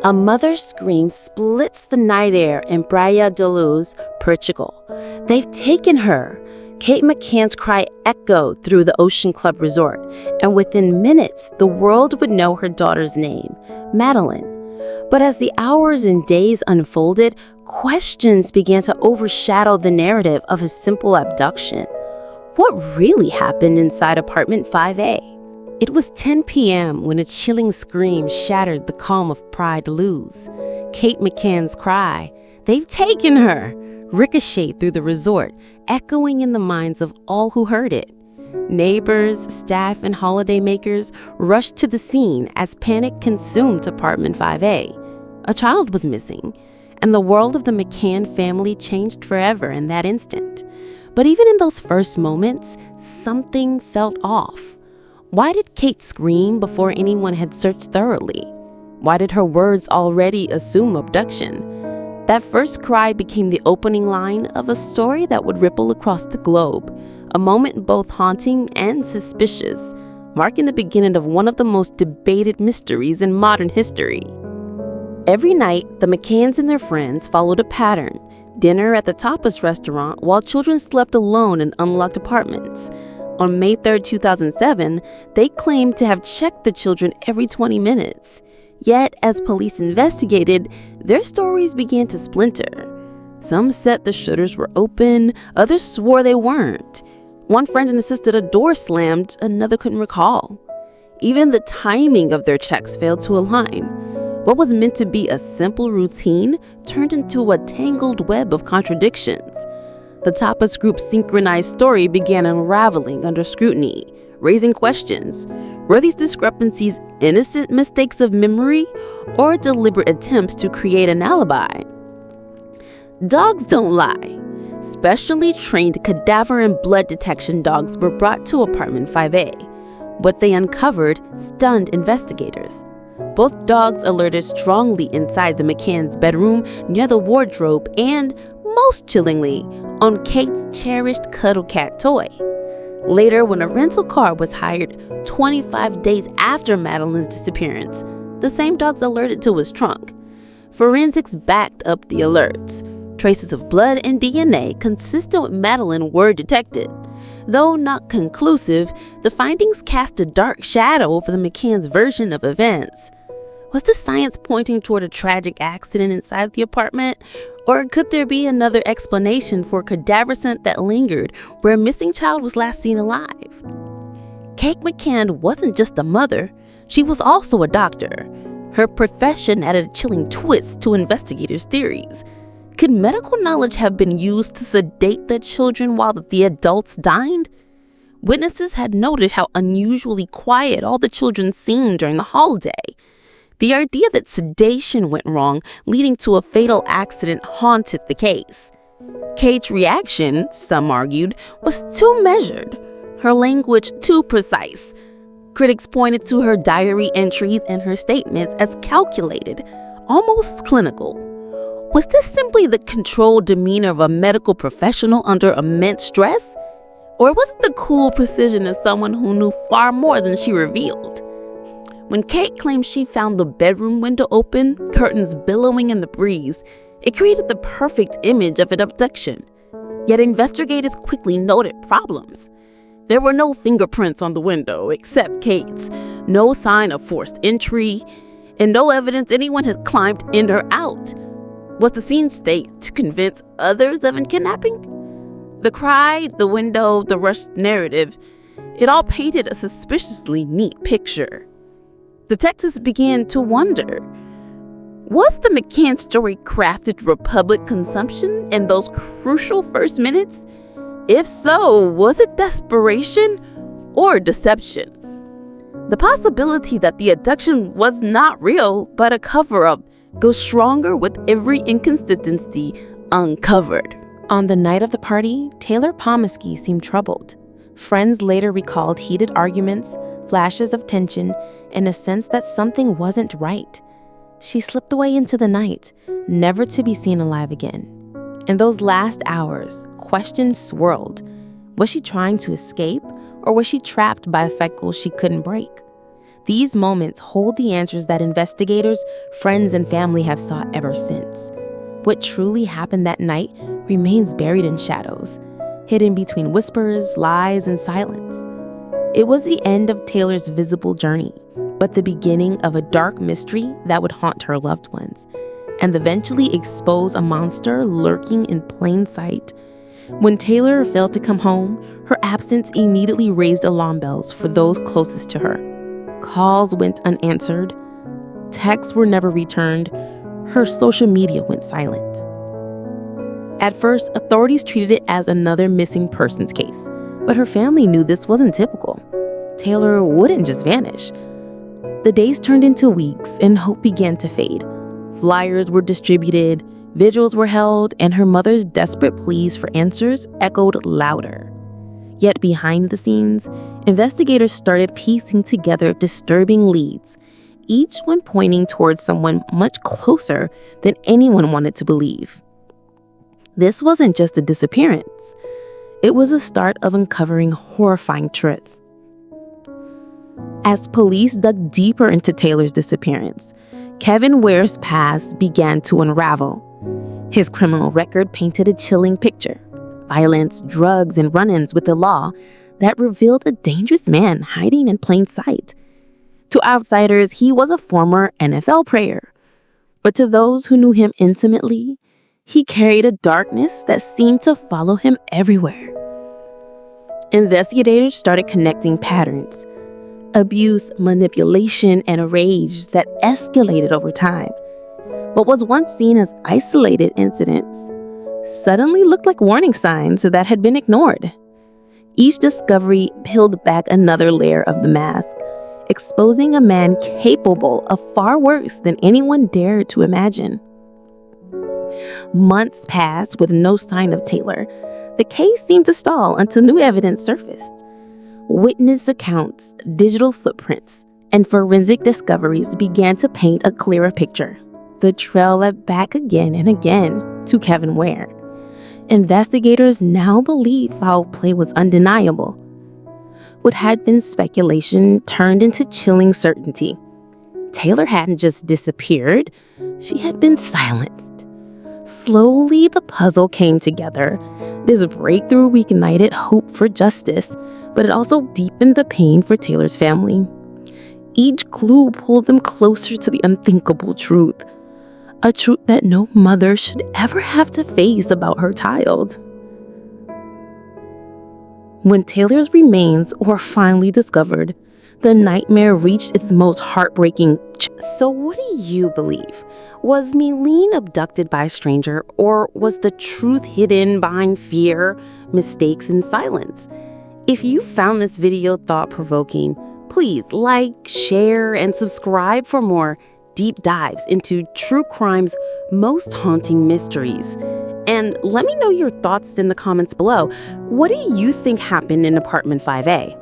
A mother's scream splits the night air in Praia de Luz, Portugal. They've taken her. Kate McCann's cry echoed through the Ocean Club Resort, and within minutes, the world would know her daughter's name, Madeleine. But as the hours and days unfolded, questions began to overshadow the narrative of a simple abduction. What really happened inside apartment 5A? It was 10 p.m. when a chilling scream shattered the calm of Praia de Luz. Kate McCann's cry, "They've taken her!" ricocheted through the resort, echoing in the minds of all who heard it. Neighbors, staff, and holidaymakers rushed to the scene as panic consumed apartment 5A. A child was missing, and the world of the McCann family changed forever in that instant. But even in those first moments, something felt off. Why did Kate scream before anyone had searched thoroughly? Why did her words already assume abduction? That first cry became the opening line of a story that would ripple across the globe, a moment both haunting and suspicious, marking the beginning of one of the most debated mysteries in modern history. Every night, the McCanns and their friends followed a pattern: dinner at the tapas restaurant while children slept alone in unlocked apartments. On May 3, 2007, they claimed to have checked the children every 20 minutes. Yet, as police investigated, their stories began to splinter. Some said the shutters were open, others swore they weren't. One friend insisted a door slammed, another couldn't recall. Even the timing of their checks failed to align. What was meant to be a simple routine turned into a tangled web of contradictions. The tapas group's synchronized story began unraveling under scrutiny, raising questions. Were these discrepancies innocent mistakes of memory or deliberate attempts to create an alibi? Dogs don't lie. Specially trained cadaver and blood detection dogs were brought to apartment 5A. What they uncovered stunned investigators. Both dogs alerted strongly inside the McCann's bedroom, near the wardrobe, and, most chillingly, on Kate's cherished cuddle cat toy. Later, when a rental car was hired 25 days after Madeleine's disappearance, the same dogs alerted to his trunk. Forensics backed up the alerts. Traces of blood and DNA consistent with Madeleine were detected. Though not conclusive, the findings cast a dark shadow over the McCann's version of events. Was the science pointing toward a tragic accident inside the apartment? Or could there be another explanation for a cadaver scent that lingered where a missing child was last seen alive? Kate McCann wasn't just a mother, she was also a doctor. Her profession added a chilling twist to investigators' theories. Could medical knowledge have been used to sedate the children while the adults dined? Witnesses had noted how unusually quiet all the children seemed during the holiday. The idea that sedation went wrong, leading to a fatal accident, haunted the case. Kate's reaction, some argued, was too measured, her language too precise. Critics pointed to her diary entries and her statements as calculated, almost clinical. Was this simply the controlled demeanor of a medical professional under immense stress? Or was it the cool precision of someone who knew far more than she revealed? When Kate claimed she found the bedroom window open, curtains billowing in the breeze, it created the perfect image of an abduction. Yet investigators quickly noted problems. There were no fingerprints on the window except Kate's, no sign of forced entry, and no evidence anyone had climbed in or out. Was the scene staged to convince others of a kidnapping? The cry, the window, the rushed narrative, it all painted a suspiciously neat picture. Detectives began to wonder, was the McCann story crafted for public consumption in those crucial first minutes? If so, was it desperation or deception? The possibility that the abduction was not real but a cover-up goes stronger with every inconsistency uncovered. On the night of the party, Taylor Pomisky seemed troubled. Friends later recalled heated arguments, flashes of tension, and a sense that something wasn't right. She slipped away into the night, never to be seen alive again. In those last hours, questions swirled. Was she trying to escape, or was she trapped by a cycle she couldn't break? These moments hold the answers that investigators, friends, and family have sought ever since. What truly happened that night remains buried in shadows, hidden between whispers, lies, and silence. It was the end of Taylor's visible journey, but the beginning of a dark mystery that would haunt her loved ones and eventually expose a monster lurking in plain sight. When Taylor failed to come home, her absence immediately raised alarm bells for those closest to her. Calls went unanswered. Texts were never returned. Her social media went silent. At first, authorities treated it as another missing persons case, but her family knew this wasn't typical. Taylor wouldn't just vanish. The days turned into weeks, and hope began to fade. Flyers were distributed, vigils were held, and her mother's desperate pleas for answers echoed louder. Yet behind the scenes, investigators started piecing together disturbing leads, each one pointing towards someone much closer than anyone wanted to believe. This wasn't just a disappearance. It was the start of uncovering horrifying truth. As police dug deeper into Taylor's disappearance, Kevin Ware's past began to unravel. His criminal record painted a chilling picture: violence, drugs, and run-ins with the law that revealed a dangerous man hiding in plain sight. To outsiders, he was a former NFL player, but to those who knew him intimately, he carried a darkness that seemed to follow him everywhere. Investigators started connecting patterns: abuse, manipulation, and a rage that escalated over time. What was once seen as isolated incidents suddenly looked like warning signs that had been ignored. Each discovery peeled back another layer of the mask, exposing a man capable of far worse than anyone dared to imagine. Months passed with no sign of Taylor. The case seemed to stall until new evidence surfaced. Witness accounts, digital footprints, and forensic discoveries began to paint a clearer picture. The trail led back again and again to Kevin Ware. Investigators now believe foul play was undeniable. What had been speculation turned into chilling certainty. Taylor hadn't just disappeared, she had been silenced. Slowly, the puzzle came together. This breakthrough reignited hope for justice, but it also deepened the pain for Taylor's family. Each clue pulled them closer to the unthinkable truth. A truth that no mother should ever have to face about her child. When Taylor's remains were finally discovered, the nightmare reached its most heartbreaking. So what do you believe? Was Madeleine abducted by a stranger, or was the truth hidden behind fear, mistakes, and silence? If you found this video thought-provoking, please like, share, and subscribe for more deep dives into true crime's most haunting mysteries. And let me know your thoughts in the comments below. What do you think happened in apartment 5A?